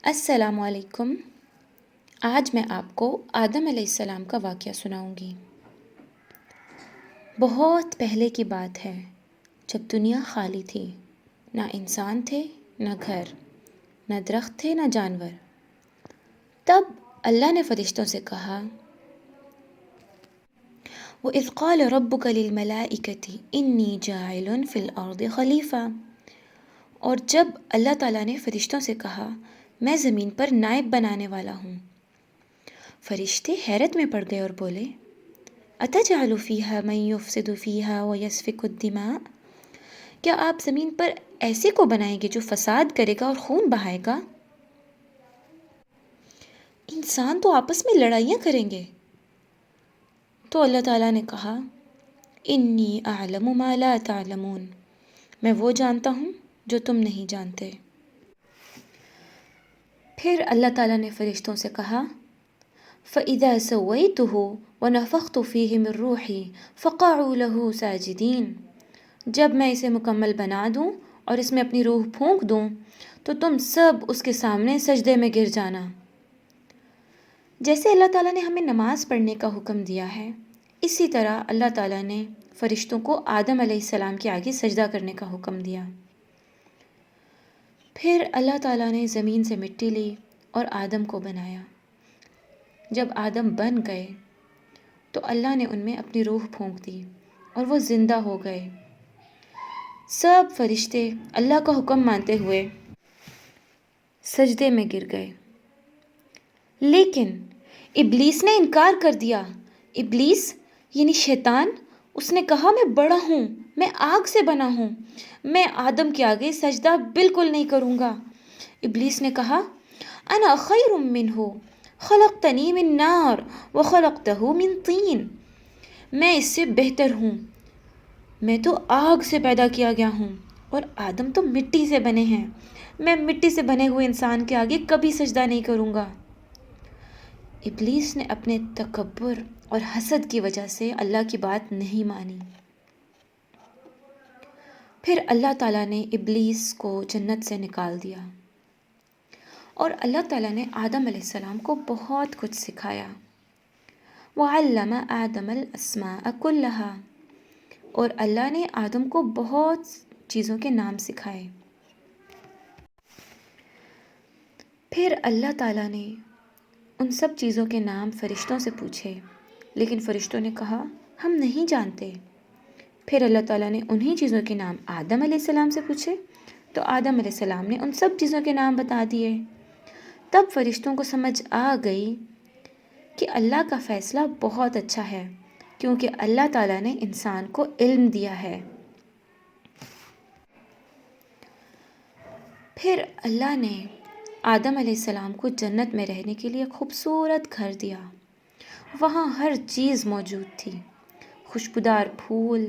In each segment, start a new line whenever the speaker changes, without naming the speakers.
السلام علیکم۔ آج میں آپ کو آدم علیہ السلام کا واقعہ سناؤں گی۔ بہت پہلے کی بات ہے، جب دنیا خالی تھی، نہ انسان تھے، نہ گھر، نہ درخت تھے، نہ جانور۔ تب اللہ نے فرشتوں سے کہا، وَإِذْ قَالَ رَبُّكَ لِلْمَلَائِكَةِ إِنِّي جَاعِلٌ فِي الْأَرْضِ خَلِيفَةً، اور جب اللہ تعالیٰ نے فرشتوں سے کہا، میں زمین پر نائب بنانے والا ہوں، فرشتے حیرت میں پڑ گئے اور بولے، أَتَجْعَلُ فِيهَا مَن يُفْسِدُ فِيهَا وَيَسْفِكُ الدِّمَاءَ، کیا آپ زمین پر ایسے کو بنائیں گے جو فساد کرے گا اور خون بہائے گا؟ انسان تو آپس میں لڑائیاں کریں گے۔ تو اللہ تعالیٰ نے کہا، انی اعلم ما لا تعلمون، میں وہ جانتا ہوں جو تم نہیں جانتے۔ پھر اللہ تعالیٰ نے فرشتوں سے کہا، فَإِذَا سَوَّيْتُهُ وَنَفَخْتُ فِيهِ مِن رُّوحِي فَقَعُوا لَهُ سَاجِدِينَ، جب میں اسے مکمل بنا دوں اور اس میں اپنی روح پھونک دوں تو تم سب اس کے سامنے سجدے میں گر جانا۔ جیسے اللہ تعالیٰ نے ہمیں نماز پڑھنے کا حکم دیا ہے، اسی طرح اللہ تعالیٰ نے فرشتوں کو آدم علیہ السلام کے آگے سجدہ کرنے کا حکم دیا۔ پھر اللہ تعالیٰ نے زمین سے مٹی لی اور آدم کو بنایا۔ جب آدم بن گئے تو اللہ نے ان میں اپنی روح پھونک دی اور وہ زندہ ہو گئے۔ سب فرشتے اللہ کا حکم مانتے ہوئے سجدے میں گر گئے، لیکن ابلیس نے انکار کر دیا۔ ابلیس یعنی شیطان، اس نے کہا، میں بڑا ہوں، میں آگ سے بنا ہوں، میں آدم کے آگے سجدہ بالکل نہیں کروں گا۔ ابلیس نے کہا، انا خیر منہ خلقتنی من نار وخلقتہ من طین، میں اس سے بہتر ہوں، میں تو آگ سے پیدا کیا گیا ہوں اور آدم تو مٹی سے بنے ہیں، میں مٹی سے بنے ہوئے انسان کے آگے کبھی سجدہ نہیں کروں گا۔ ابلیس نے اپنے تکبر اور حسد کی وجہ سے اللہ کی بات نہیں مانی۔ پھر اللہ تعالیٰ نے ابلیس کو جنت سے نکال دیا اور اللہ تعالیٰ نے آدم علیہ السلام کو بہت کچھ سکھایا۔ وَعَلَّمَ آدَمَ الْأَسْمَاءَ كُلَّهَا، اور اللہ نے آدم کو بہت چیزوں کے نام سکھائے۔ پھر اللہ تعالیٰ نے ان سب چیزوں کے نام فرشتوں سے پوچھے، لیکن فرشتوں نے کہا، ہم نہیں جانتے۔ پھر اللہ تعالیٰ نے انہی چیزوں کے نام آدم علیہ السلام سے پوچھے تو آدم علیہ السلام نے ان سب چیزوں کے نام بتا دیے۔ تب فرشتوں کو سمجھ آ گئی کہ اللہ کا فیصلہ بہت اچھا ہے، کیونکہ اللہ تعالیٰ نے انسان کو علم دیا ہے۔ پھر اللہ نے آدم علیہ السلام کو جنت میں رہنے کے لیے خوبصورت گھر دیا۔ وہاں ہر چیز موجود تھی، خوشبودار پھول،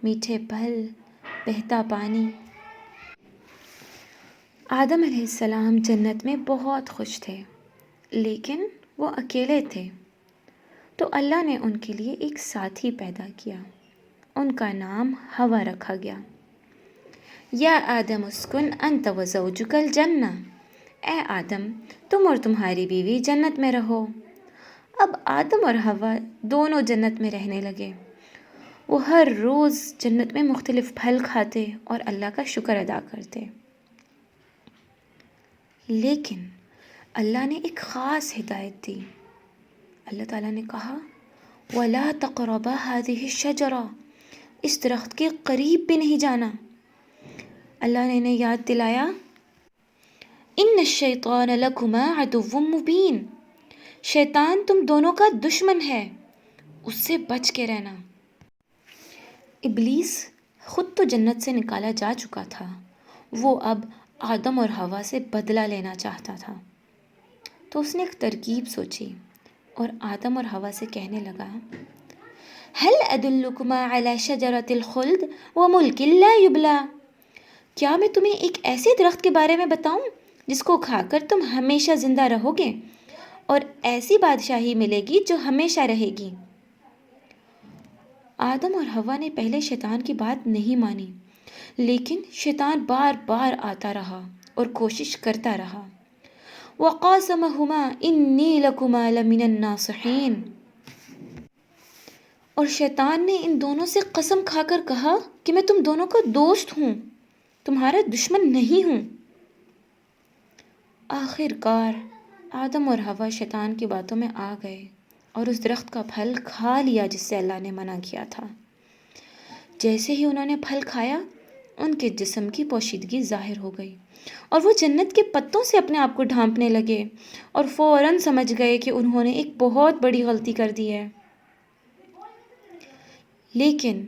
میٹھے پھل، بہتا پانی۔ آدم علیہ السلام جنت میں بہت خوش تھے، لیکن وہ اکیلے تھے، تو اللہ نے ان کے لیے ایک ساتھی پیدا کیا، ان کا نام ہوا رکھا گیا۔ یا آدم اسکن انت وزوجک الجنہ، اے آدم تم اور تمہاری بیوی جنت میں رہو۔ اب آدم اور ہوا دونوں جنت میں رہنے لگے۔ وہ ہر روز جنت میں مختلف پھل کھاتے اور اللہ کا شکر ادا کرتے۔ لیکن اللہ نے ایک خاص ہدایت دی۔ اللہ تعالیٰ نے کہا، وَلَا تَقْرَبَا هَذِهِ الشَّجَرَةَ، اس درخت کے قریب بھی نہیں جانا۔ اللہ نے انہیں یاد دلایا، إِنَّ الشَّيْطَانَ لَكُمَا عَدُوٌّ مُّبِينٌ، شیطان تم دونوں کا دشمن ہے، اس سے بچ کے رہنا۔ ابلیس خود تو جنت سے نکالا جا چکا تھا، وہ اب آدم اور ہوا سے بدلہ لینا چاہتا تھا، تو اس نے ایک ترکیب سوچی اور آدم اور ہوا سے کہنے لگا، هل أدلكما على شجرة الخلد وملك لا يبلى، کیا میں تمہیں ایک ایسے درخت کے بارے میں بتاؤں جس کو کھا کر تم ہمیشہ زندہ رہو گے اور ایسی بادشاہی ملے گی جو ہمیشہ رہے گی۔ آدم اور ہوا نے پہلے شیطان کی بات نہیں مانی، لیکن شیطان بار بار آتا رہا اور کوشش کرتا رہا۔ وَقَاسَمَهُمَا إِنِّي لَكُمَا لَمِنَ النَّاصِحِينَ، اور شیطان نے ان دونوں سے قسم کھا کر کہا کہ میں تم دونوں کا دوست ہوں، تمہارا دشمن نہیں ہوں۔ آخر کار آدم اور حوا شیطان کی باتوں میں آ گئے اور اس درخت کا پھل کھا لیا جس سے اللہ نے منع کیا تھا۔ جیسے ہی انہوں نے پھل کھایا، ان کے جسم کی پوشیدگی ظاہر ہو گئی اور وہ جنت کے پتوں سے اپنے آپ کو ڈھانپنے لگے اور فوراً سمجھ گئے کہ انہوں نے ایک بہت بڑی غلطی کر دی ہے۔ لیکن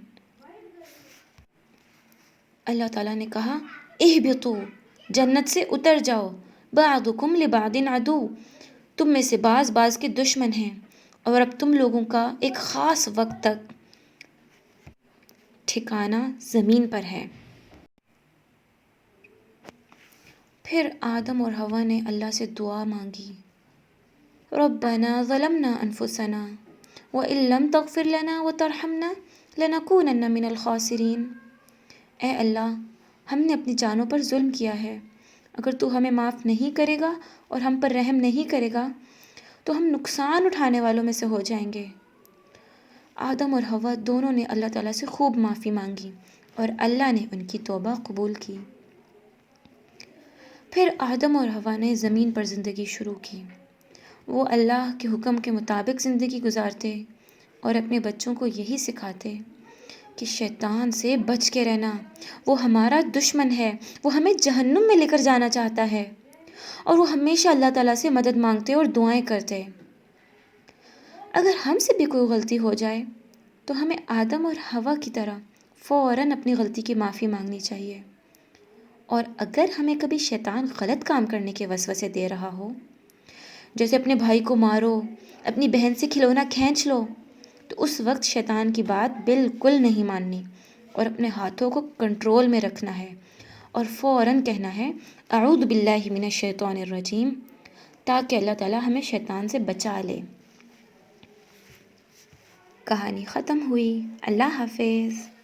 اللہ تعالیٰ نے کہا اہبطوا، جنت سے اتر جاؤ، بعضکم لبعض عدو، تم میں سے بعض بعض کے دشمن ہیں، اور اب تم لوگوں کا ایک خاص وقت تک ٹھکانہ زمین پر ہے۔ پھر آدم اور حوا نے اللہ سے دعا مانگی، ربنا ظلمنا انفسنا وان لم تغفر لنا وترحمنا لنکونن من الخاسرین، اے اللہ، ہم نے اپنی جانوں پر ظلم کیا ہے، اگر تو ہمیں معاف نہیں کرے گا اور ہم پر رحم نہیں کرے گا تو ہم نقصان اٹھانے والوں میں سے ہو جائیں گے۔ آدم اور حوا دونوں نے اللہ تعالیٰ سے خوب معافی مانگی اور اللہ نے ان کی توبہ قبول کی۔ پھر آدم اور حوا نے زمین پر زندگی شروع کی۔ وہ اللہ کے حکم کے مطابق زندگی گزارتے اور اپنے بچوں کو یہی سکھاتے کہ شیطان سے بچ کے رہنا، وہ ہمارا دشمن ہے، وہ ہمیں جہنم میں لے کر جانا چاہتا ہے، اور وہ ہمیشہ اللہ تعالیٰ سے مدد مانگتے اور دعائیں کرتے۔ اگر ہم سے بھی کوئی غلطی ہو جائے تو ہمیں آدم اور حوا کی طرح فوراً اپنی غلطی کی معافی مانگنی چاہیے، اور اگر ہمیں کبھی شیطان غلط کام کرنے کے وسوسے دے رہا ہو، جیسے اپنے بھائی کو مارو، اپنی بہن سے کھلونا کھینچ لو، تو اس وقت شیطان کی بات بالکل نہیں ماننی اور اپنے ہاتھوں کو کنٹرول میں رکھنا ہے اور فوراً کہنا ہے اعوذ باللہ من الشیطان الرجیم، تاکہ اللہ تعالیٰ ہمیں شیطان سے بچا لے۔ کہانی ختم ہوئی۔ اللہ حافظ۔